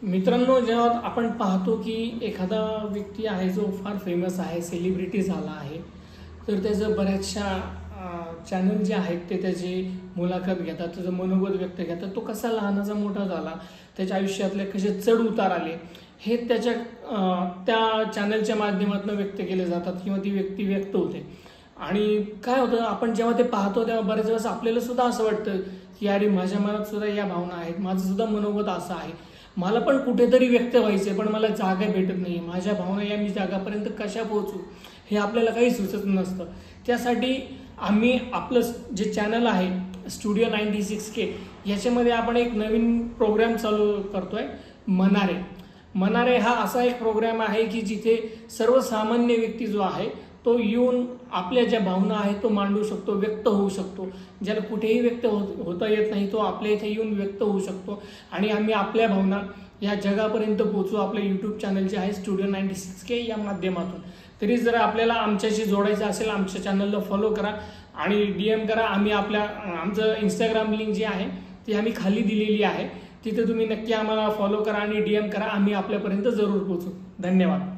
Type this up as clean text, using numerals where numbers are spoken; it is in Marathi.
मित्रांनो, जेव्हा आपण पाहतो की एखादा व्यक्ती आहे जो फार फेमस आहे, सेलिब्रिटी झाला आहे, तर त्याचं बऱ्याचशा चॅनल जे आहेत ते त्याची मुलाखत घेतात, त्याचं मनोगत व्यक्त घेतात. तो कसा लहानाचा मोठा झाला, त्याच्या आयुष्यातले कसे चढ उतार आले, हे त्याच्या त्या चॅनलच्या माध्यमातून व्यक्त केले जातात किंवा ती व्यक्ती व्यक्त होते. आणि काय होतं, आपण जेव्हा ते पाहतो तेव्हा बऱ्याच वेळेस आपल्याला सुद्धा असं वाटतं की अरे, माझ्या मनात सुद्धा या भावना आहेत, माझं सुद्धा मनोगत असं आहे, मला पण कुठेतरी व्यक्त व्हायचं आहे, पण मला जागा भेटत नाही. माझ्या भावना या मी जागापर्यंत कशा पोहोचू हे आपल्याला काही सुचत नसतं. त्यासाठी आम्ही आपलं जे चॅनल आहे स्टुडिओ 96K, याच्यामध्ये आपण एक नवीन प्रोग्राम चालू करतोय, मनारे हा असा एक प्रोग्राम आहे की जिथे सर्वसामान्य व्यक्ती जो आहे तो येऊन आपल्या ज्या भावना आहेत तो मांडू शकतो, व्यक्त होऊ शकतो. ज्याला कुठेही व्यक्त होता येत नाही तो आपल्या इथे येऊन व्यक्त होऊ शकतो. आणि आम्ही आपल्या भावना या जगापर्यंत पोहोचू आपल्या यूट्यूब चॅनल जे आहे स्टुडिओ 96K या माध्यमातून. तरी जर आपल्याला आमच्याशी जोडायचं असेल, आमच्या चॅनलला फॉलो करा आणि DM करा. आमचं इंस्टाग्राम लिंक जी आहे ती आम्ही खाली दिलेली आहे, तिथे तुम्ही नक्की आम्हाला फॉलो करा आणि DM करा. आम्ही आपल्यापर्यंत जरूर पोहोचू. धन्यवाद.